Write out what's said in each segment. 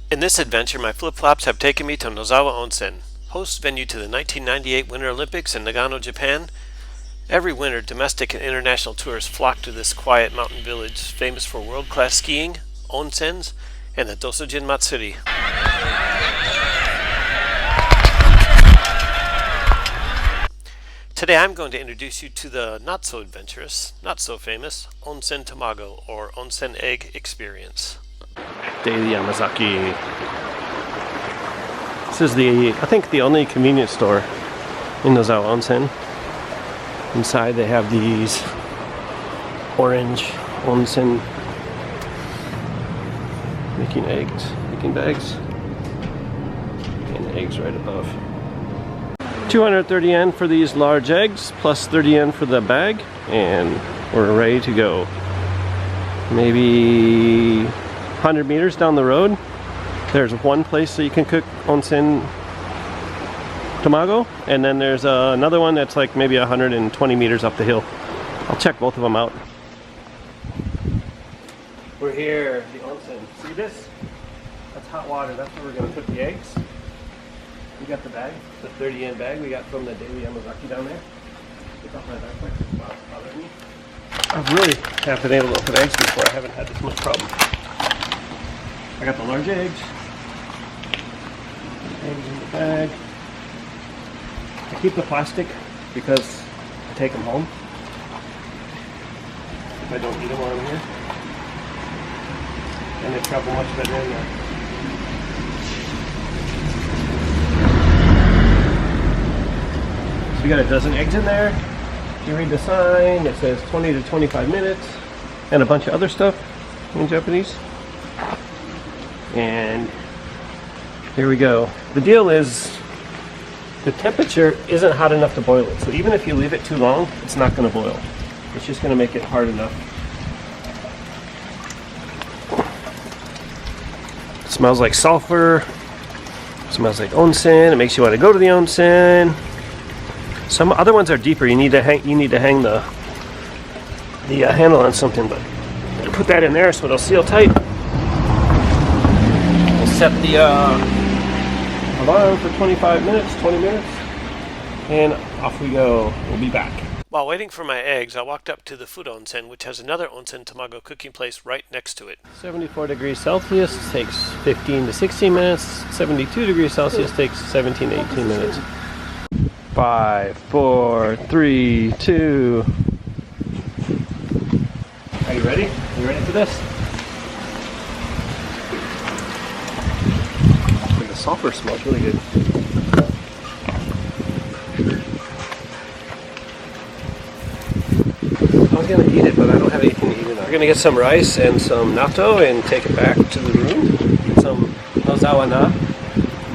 In this adventure, my flip-flops have taken me to Nozawa Onsen, host venue to the 1998 Winter Olympics in Nagano, Japan. Every winter, domestic and international tourists flock to this quiet mountain village, famous for world-class skiing, onsens, and the Dosojin Matsuri. Today I'm going to introduce you to the not-so-adventurous, not-so-famous onsen tamago, or onsen egg experience. Daily Yamazaki. This is I think the only convenience store in Nozawa Onsen. Inside they have these orange onsen making bags, and eggs right above. 230 yen for these large eggs, plus 30 yen for the bag, and we're ready to go. Maybe 100 meters down the road, there's one place that you can cook onsen tamago, and then there's another one that's like maybe 120 meters up the hill. I'll check both of them out. We're here, the onsen. See this? That's hot water. That's where we're going to cook the eggs. We got the bag, the 30 yen bag we got from the daily Yamazaki down there. Take off my backpack, it's bothering me. I really have been able to open eggs before. I haven't had this much problem. I got the large eggs. Eggs in the bag. I keep the plastic because I take them home if I don't eat them while I'm here. And they travel much better in there. So we got a dozen eggs in there. If you read the sign, it says 20 to 25 minutes and a bunch of other stuff in Japanese. And here we go. The deal is the temperature isn't hot enough to boil it. So even if you leave it too long, it's not going to boil. It's just going to make it hard enough. It smells like sulfur. It smells like onsen. It makes you want to go to the onsen. Some other ones are deeper. You need to hang the handle on something, but put that in there so it'll seal tight. We'll set the alarm for 25 minutes, 20 minutes, and off we go. We'll be back. While waiting for my eggs, I walked up to the food onsen, which has another onsen tamago cooking place right next to it. 74 degrees Celsius takes 15 to 16 minutes. 72 degrees Celsius takes 17 to 18 minutes. 5, 4, 3, 2. Are you ready? Are you ready for this? The sulfur smells really good. I was going to eat it, but I don't have anything to eat it. We're going to get some rice and some natto and take it back to the room. Eat some Nozawana,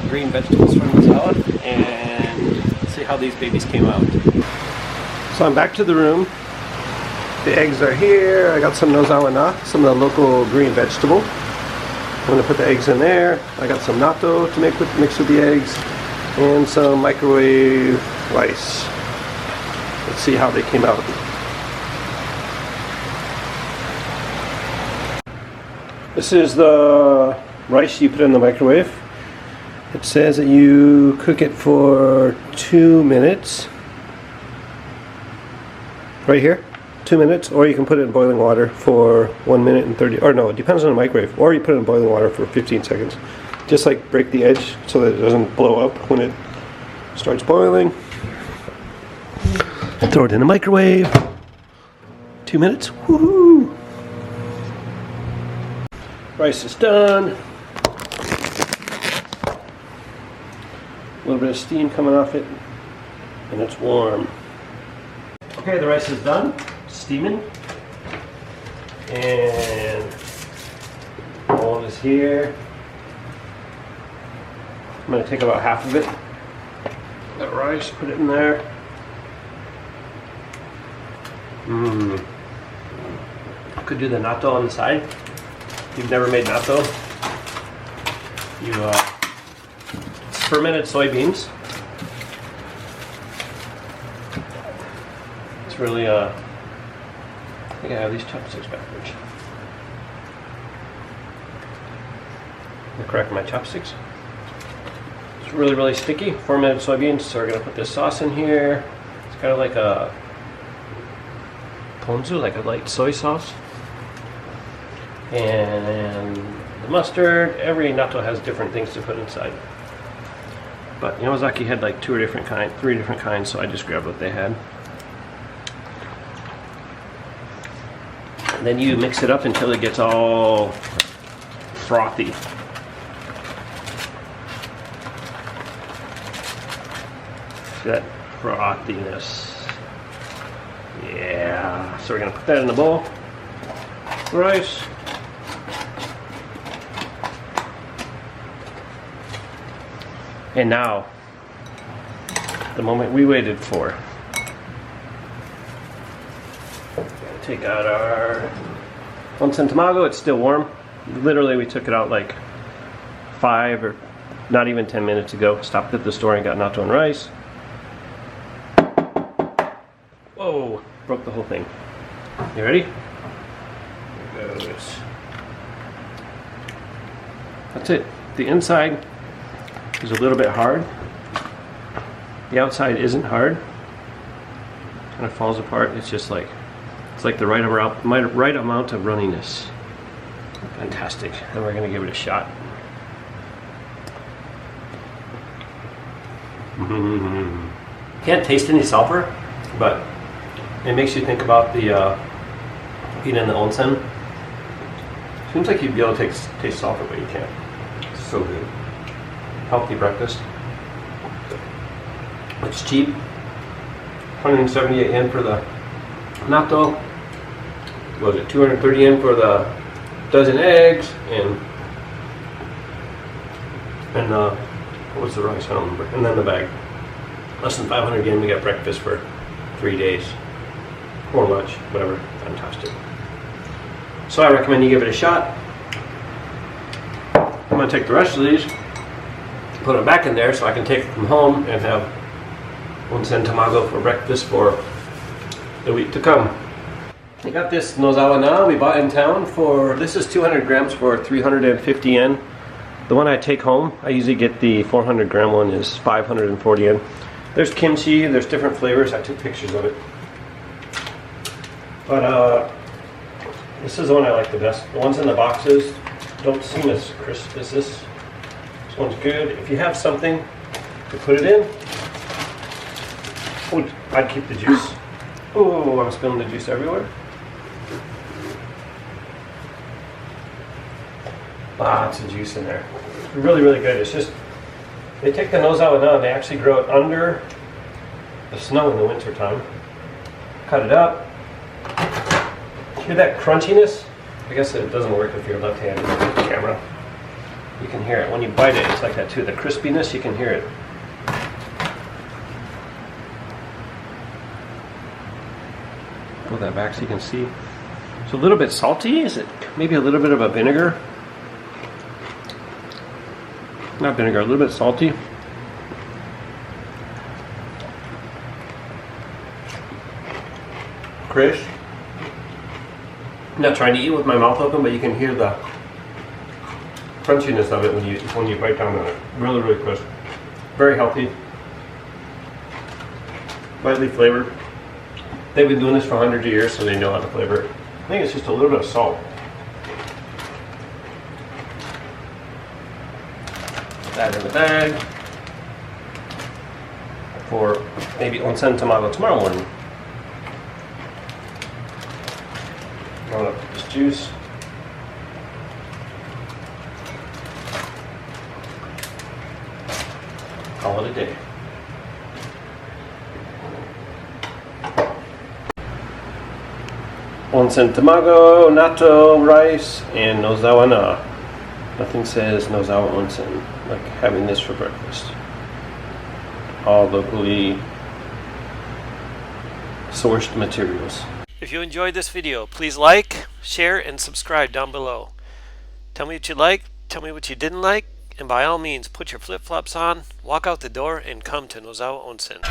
green vegetables from Nozawa, and see how these babies came out. So I'm back to the room. The eggs are here. I got some Nozawana, some of the local green vegetable. I'm going to put the eggs in there. I got some natto to mix with the eggs, and some microwave rice. Let's see how they came out. This is the rice you put in the microwave. It says that you cook it for 2 minutes. Right here, 2 minutes, or you can put it in boiling water for 1 minute and 30, or no, it depends on the microwave, or you put it in boiling water for 15 seconds. Just like break the edge so that it doesn't blow up when it starts boiling. Throw it in the microwave. 2 minutes, woohoo! Rice is done. A little bit of steam coming off it, and it's warm. Okay, the rice is done, steaming, and bowl is here. I'm going to take about half of it, that rice, put it in there. Could do the natto on the side. If you've never made natto, it's fermented soybeans. It's really I think I have these chopsticks backwards. I'm cracking my chopsticks. It's really, really sticky. Fermented soybeans. So we're gonna put this sauce in here. It's kind of like a ponzu, like a light soy sauce. And the mustard. Every natto has different things to put inside. But Yamazaki had like 3 different kinds, so I just grabbed what they had. And then you mix it up until it gets all frothy. See that frothiness? Yeah. So we're gonna put that in the bowl. Rice. And now, the moment we waited for. Take out our onsen tamago. It's still warm. Literally, we took it out like 5 or not even 10 minutes ago. Stopped at the store and got natto and rice. Whoa, broke the whole thing. You ready? Here goes. That's it. The inside is a little bit hard. The outside isn't hard. Kind of falls apart. It's just like, it's like the right amount of runniness. Fantastic. And we're gonna give it a shot. Can't taste any sulfur, but it makes you think about the being in the onsen. Seems like you'd be able to taste sulfur, but you can't. It's so good. Healthy breakfast. It's cheap. 178 yen for the natto. What was it? 230 yen for the dozen eggs, and what's the rice? I don't remember. And then the bag. Less than 500 yen. We got breakfast for 3 days, or lunch, whatever. Fantastic. So I recommend you give it a shot. I'm gonna take the rest of these, put them back in there so I can take them home and have onsen tamago for breakfast for the week to come. We got this Nozawana we bought in town for, this is 200 grams for 350 yen. The one I take home, I usually get the 400 gram one, is 540 yen. There's kimchi, there's different flavors. I took pictures of it. But this is the one I like the best. The ones in the boxes don't seem as crisp as this. This one's good. If you have something to put it in, I'd keep the juice. Oh, I'm spilling the juice everywhere. Lots of juice in there. Really, really good. It's just, they take the Nozawana and they actually grow it under the snow in the winter time. Cut it up. Hear that crunchiness? I guess it doesn't work if you're left-handed with the camera. You can hear it. When you bite it, it's like that too. The crispiness, you can hear it. Pull that back so you can see. It's a little bit salty. Is it maybe a little bit of a vinegar? Not vinegar, a little bit salty. Crisp. I'm not trying to eat with my mouth open, but you can hear the crunchiness of it when you bite down on it. Really, really crisp. Very healthy. Lightly flavored. They've been doing this for hundreds of years, so they know how to flavor it. I think it's just a little bit of salt. Put that in the bag for maybe onsen tamago tomorrow morning. I'm gonna put this juice. Call it a day. Onsen tamago, natto, rice, and Nozawana. Nothing says Nozawa Onsen like having this for breakfast. All locally sourced materials. If you enjoyed this video, please like, share, and subscribe down below. Tell me what you liked, tell me what you didn't like, and by all means, put your flip-flops on, walk out the door, and come to Nozawa Onsen.